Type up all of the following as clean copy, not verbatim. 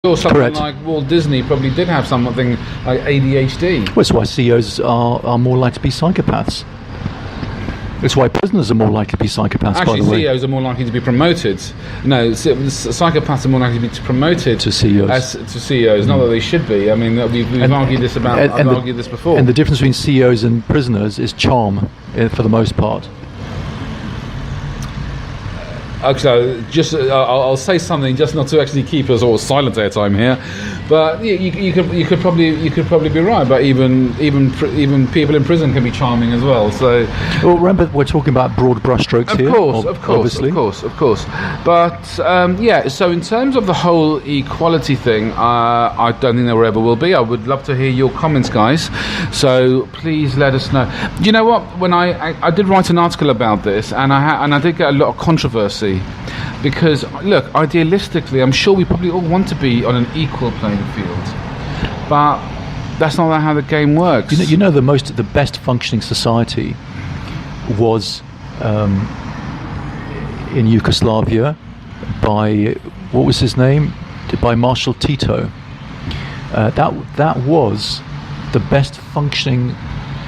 Or something Correct. like Walt Disney probably did have something like ADHD. Well, that's why CEOs are more likely to be psychopaths. It's why prisoners are more likely to be psychopaths, Actually, by the way. CEOs are more likely to be promoted. No, psychopaths are more likely to be promoted To CEOs. to CEOs. Not that they should be. I mean, we've argued this about. I've argued this before. And the difference between CEOs and prisoners is charm, for the most part. Actually, I'll say something just not to actually keep us all silent airtime here, but you could probably be right. But even people in prison can be charming as well. So, well, remember we're talking about broad brushstrokes here. Of course. But yeah. So in terms of the whole equality thing, I don't think there ever will be. I would love to hear your comments, guys. So please let us know. Do you know what? When I did write an article about this, and I did get a lot of controversy. Because look, idealistically, I'm sure we probably all want to be on an equal playing field, but that's not how the game works. You know, the best functioning society was in Yugoslavia by, what was his name? By Marshal Tito. That was the best functioning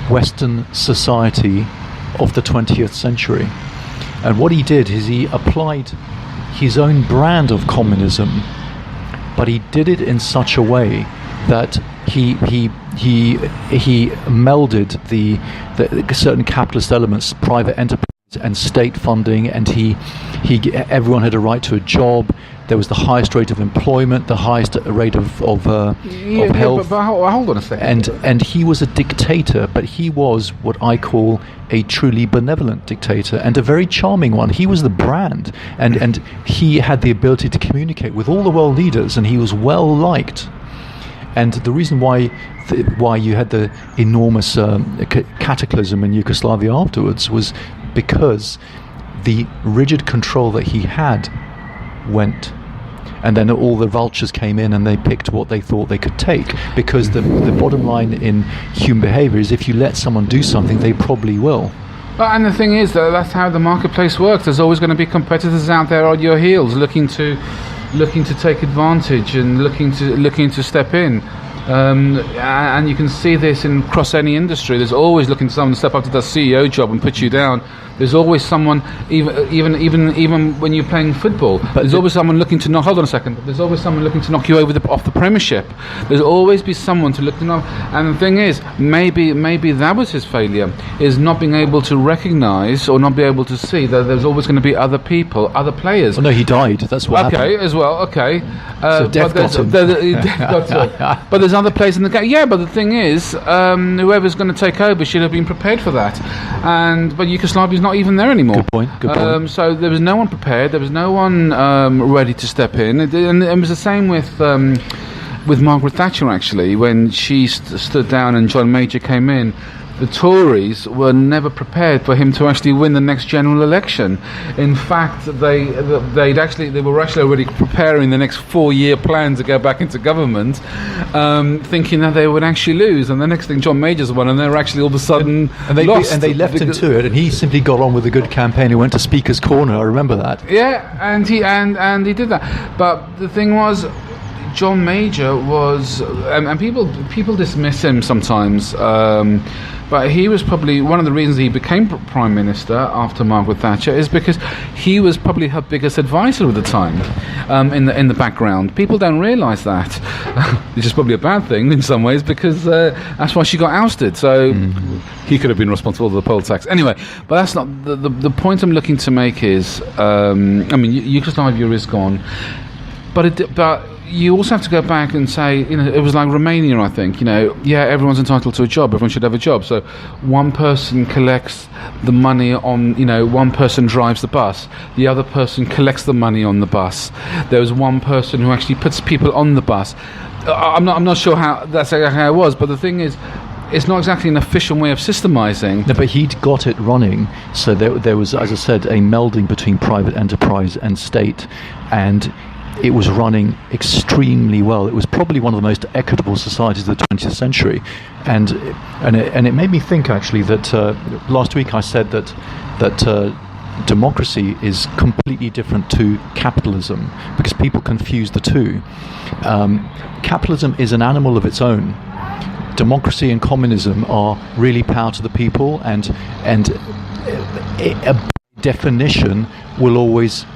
Western society of the 20th century. And what he did is he applied his own brand of communism, but he did it in such a way that he melded the certain capitalist elements, private enterprise and state funding, and everyone had a right to a job. There was the highest rate of employment, the highest rate of health. But hold on a second. And he was a dictator, but he was what I call a truly benevolent dictator, and a very charming one. He was the brand, and he had the ability to communicate with all the world leaders, and he was well liked. And the reason why you had the enormous cataclysm in Yugoslavia afterwards was because the rigid control that he had went. And then all the vultures came in and they picked what they thought they could take. Because the bottom line in human behavior is if you let someone do something, they probably will. And the thing is that that's how the marketplace works. There's always going to be competitors out there on your heels looking to take advantage and looking to step in. And you can see this across any industry. There's always looking for someone to step up to the CEO job and put you down. There's always someone, even when you're playing football. But there's always someone looking to knock. Hold on a second. There's always someone looking to knock you over off the Premiership. There's always be someone to look to knock. And the thing is, maybe that was his failure, is not being able to recognise or not be able to see that there's always going to be other people, other players. Well, no, he died. That's what happened. Okay, as well. Okay. So death got him. But there's other players in the game. Yeah, but the thing is, whoever's going to take over should have been prepared for that. But Yugoslavia's not even there anymore. Good point. So there was no one prepared. There was no one ready to step in. And it was the same with Margaret Thatcher, actually, when she stood down and John Major came in. The Tories were never prepared for him to actually win the next general election. In fact, they were actually already preparing the next 4-year plan to go back into government, thinking that they would actually lose. And the next thing, John Major's won, and they were actually all of a sudden lost. And they left him to it, and he simply got on with a good campaign. He went to Speaker's Corner. I remember that. Yeah, and he did that. But the thing was, John Major was, and people dismiss him sometimes. But he was probably one of the reasons he became Prime Minister after Margaret Thatcher is because he was probably her biggest advisor at the time, in the background. People don't realise that, which is probably a bad thing in some ways because that's why she got ousted. So he could have been responsible for the poll tax anyway. But that's not the point I'm looking to make. Is Yugoslavia is gone, but you also have to go back and say, it was like Romania, I think. Everyone's entitled to a job. Everyone should have a job. So one person collects the money on, one person drives the bus. The other person collects the money on the bus. There was one person who actually puts people on the bus. I'm not sure how that's exactly how it was, but the thing is, it's not exactly an efficient way of systemizing. No, but he'd got it running. So there was, as I said, a melding between private enterprise and state, and it was running extremely well. It was probably one of the most equitable societies of the 20th century, and it made me think actually that last week I said that democracy is completely different to capitalism, because people confuse the two. Capitalism is an animal of its own. Democracy and communism are really power to the people, and a definition will always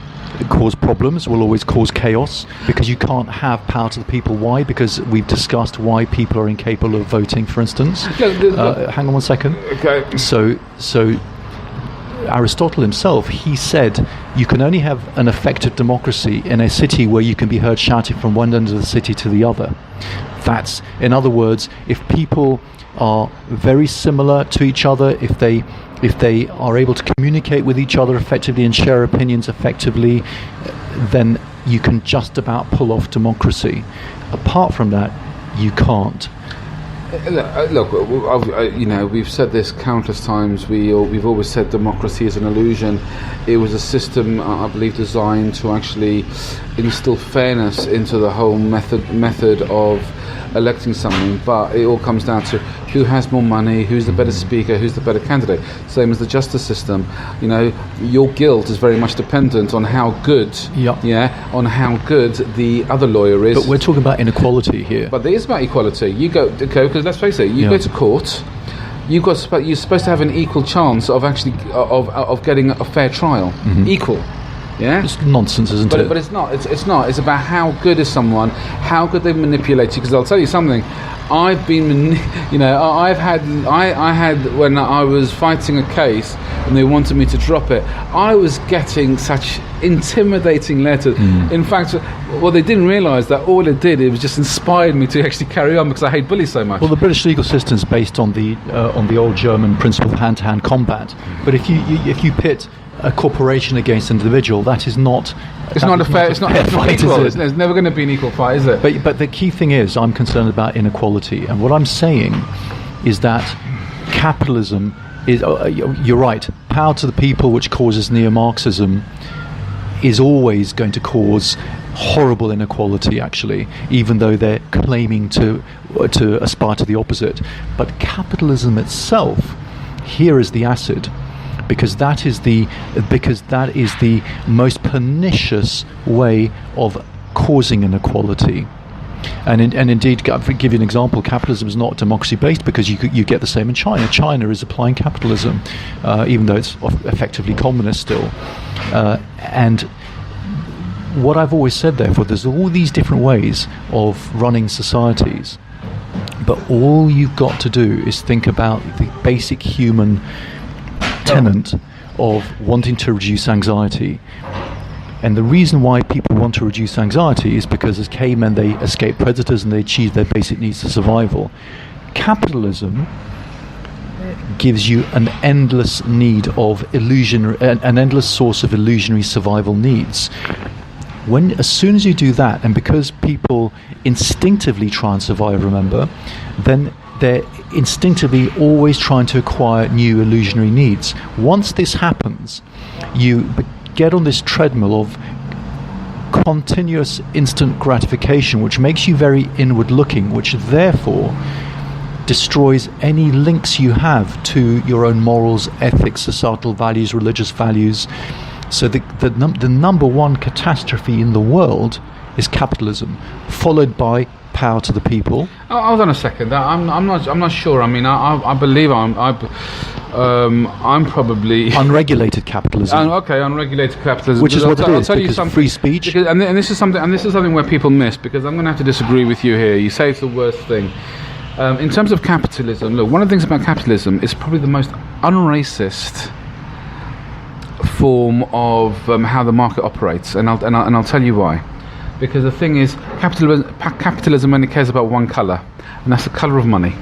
cause problems, will always cause chaos, because you can't have power to the people. Why? Because we've discussed why people are incapable of voting, for instance. Hang on one second. Okay. So Aristotle himself, he said you can only have an effective democracy in a city where you can be heard shouting from one end of the city to the other. That's, in other words, if people are very similar to each other, if they are able to communicate with each other effectively and share opinions effectively, then you can just about pull off democracy. Apart from that, you can't. Look, we've said this countless times. We've always said democracy is an illusion. It was a system, I believe, designed to actually instill fairness into the whole method of electing someone, but it all comes down to who has more money, who's the better speaker, who's the better candidate. Same as the justice system. Your guilt is very much dependent on how good, on how good the other lawyer is. But we're talking about inequality here. But it is about equality. You go, because let's face it, you go to court. You're supposed to have an equal chance of actually of getting a fair trial. Mm-hmm. Equal. Yeah, it's nonsense, isn't it? But it's not. It's not. It's about how good is someone, how good they manipulate you. Because I'll tell you something. I've been, I had when I was fighting a case and they wanted me to drop it. I was getting such intimidating letters. In fact, what they didn't realise that all it did, it was just inspired me to actually carry on because I hate bullies so much. Well, the British legal system is based on the old German principle of hand-to-hand combat. But if you pit a corporation against an individual, that is not. It's not a fair. It's not equal. There's never going to be an equal fight, is it? But the key thing is, I'm concerned about inequality, and what I'm saying is that capitalism is. You're right. Power to the people, which causes neo-Marxism, is always going to cause horrible inequality. Actually, even though they're claiming to aspire to the opposite, but capitalism itself, here is the acid. Because that is the most pernicious way of causing inequality, and indeed, I'll give you an example. Capitalism is not democracy based because you get the same in China. China is applying capitalism, even though it's effectively communist still. And what I've always said, therefore, there's all these different ways of running societies, but all you've got to do is think about the basic human tenet of wanting to reduce anxiety. And the reason why people want to reduce anxiety is because as cavemen they escape predators and they achieve their basic needs of survival. Capitalism gives you an endless need of an endless source of illusionary survival needs. As soon as you do that, and because people instinctively try and survive, remember, then they're instinctively always trying to acquire new illusionary needs. Once this happens, you get on this treadmill of continuous instant gratification, which makes you very inward looking, which therefore destroys any links you have to your own morals, ethics, societal values, religious values. So the number one catastrophe in the world is capitalism, followed by power to the people. Hold on a second. I'm not sure. I mean, I believe I'm probably unregulated capitalism. Okay, unregulated capitalism, which is what it is. I'll tell you something. Free speech. Because, and this is something where people miss. Because I'm going to have to disagree with you here. You say it's the worst thing. In terms of capitalism, look, one of the things about capitalism is probably the most unracist form of how the market operates, and I'll tell you why. Because the thing is, capitalism only cares about one colour, and that's the colour of money.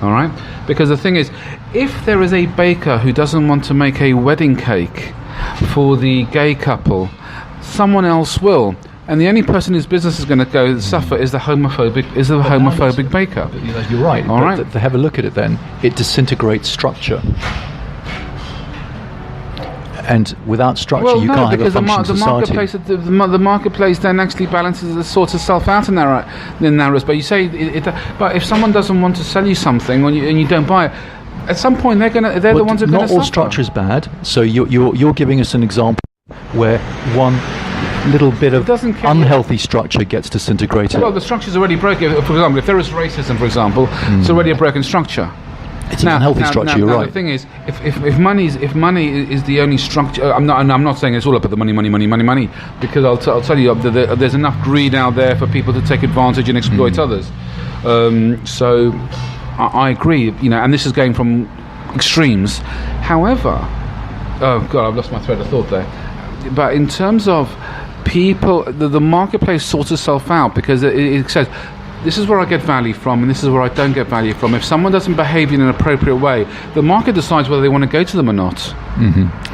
All right? Because the thing is, if there is a baker who doesn't want to make a wedding cake for the gay couple, someone else will. And the only person whose business is going to suffer is the homophobic baker. You're right. All right. To have a look at it, then it disintegrates structure. And without structure, you can't have a functioning society. The marketplace then actually balances, sorts itself out in narrows. But you say, but if someone doesn't want to sell you something and you don't buy it, at some point they're the ones who are going to suffer. Not all structure is bad. So you're giving us an example where one little bit of unhealthy structure gets disintegrated. Well, the structure's already broken. For example, if there is racism, for example, it's already a broken structure. It's an unhealthy structure. You're right. The thing is, if money is the only structure, I'm not saying it's all about the money, because I'll tell you there's enough greed out there for people to take advantage and exploit others. So I agree, and this is going from extremes. However, oh God, I've lost my thread of thought there. But in terms of people, the marketplace sorts itself out, because it says, this is where I get value from and this is where I don't get value from. If someone doesn't behave in an appropriate way, the market decides whether they want to go to them or not.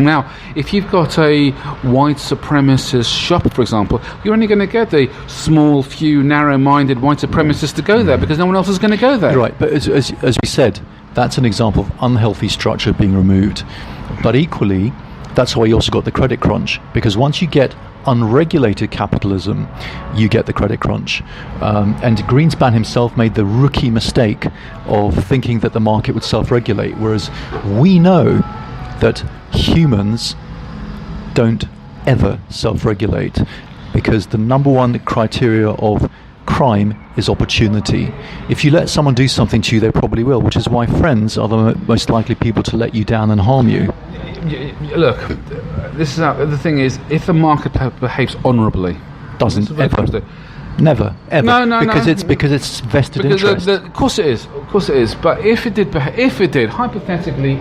Now, if you've got a white supremacist shop, for example, you're only going to get the small, few, narrow-minded white supremacists to go there because no one else is going to go there. Right, but as we said, that's an example of unhealthy structure being removed. But equally, that's why you also got the credit crunch, because once you get unregulated capitalism, you get the credit crunch. And Greenspan himself made the rookie mistake of thinking that the market would self-regulate, whereas we know that humans don't ever self-regulate, because the number one criteria of crime is opportunity. If you let someone do something to you, they probably will, which is why friends are the most likely people to let you down and harm you. Look, this is the thing is, if the market behaves honourably, doesn't ever, never, ever, because it's vested interest. Of course it is. But if it did, hypothetically,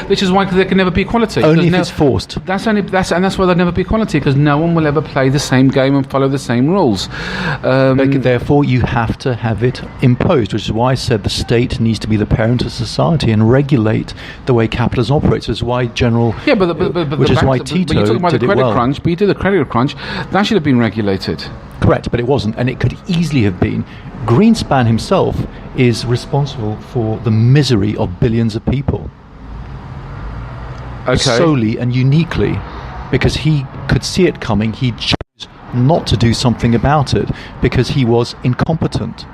which is why there can never be equality. Only if it's forced. That's why there'll never be equality, because no one will ever play the same game and follow the same rules. Therefore, you have to have it imposed, which is why I said the state needs to be the parent of society and regulate the way capitalism operates. Which is why which is why Tito you're talking about did the credit it well. crunch. But you did the credit crunch. That should have been regulated. Correct, but it wasn't, and it could easily have been. Greenspan himself is responsible for the misery of billions of people. Okay. Solely and uniquely, because he could see it coming. He chose not to do something about it because he was incompetent.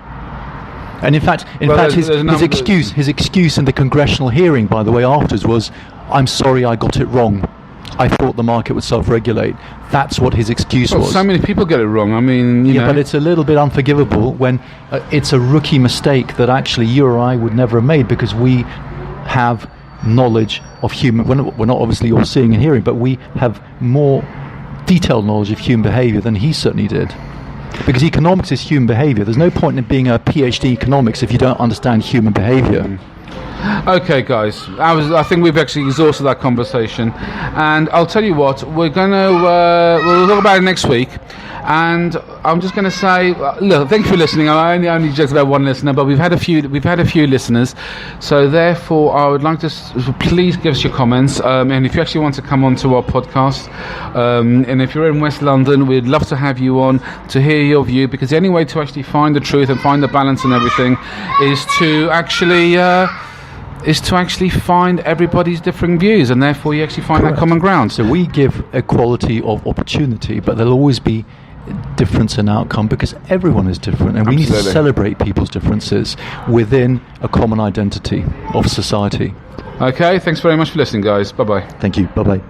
And in fact, his excuse in the congressional hearing, by the way, afterwards was, "I'm sorry, I got it wrong. I thought the market would self-regulate." That's what his excuse was. So many people get it wrong. I mean, you know. But it's a little bit unforgivable when it's a rookie mistake that actually you or I would never have made, because we have knowledge of human. We're not obviously all seeing and hearing, but we have more detailed knowledge of human behaviour than he certainly did. Because economics is human behaviour. There's no point in being a PhD in economics if you don't understand human behaviour. Okay, guys, I think we've actually exhausted that conversation, and I'll tell you what, we're gonna we'll talk about it next week. And I'm just going to say, look, thank you for listening. I only just about one listener, but we've had a few listeners. So therefore, I would like to please give us your comments. And if you actually want to come on to our podcast, and if you're in West London, we'd love to have you on to hear your view, because the only way to actually find the truth and find the balance and everything is to actually find everybody's different views, and therefore you actually find that common ground. So we give equality of opportunity, but there'll always be difference in outcome, because everyone is different, and we need to celebrate people's differences within a common identity of society. Okay, thanks very much for listening, guys. Bye-bye. Thank you. Bye-bye.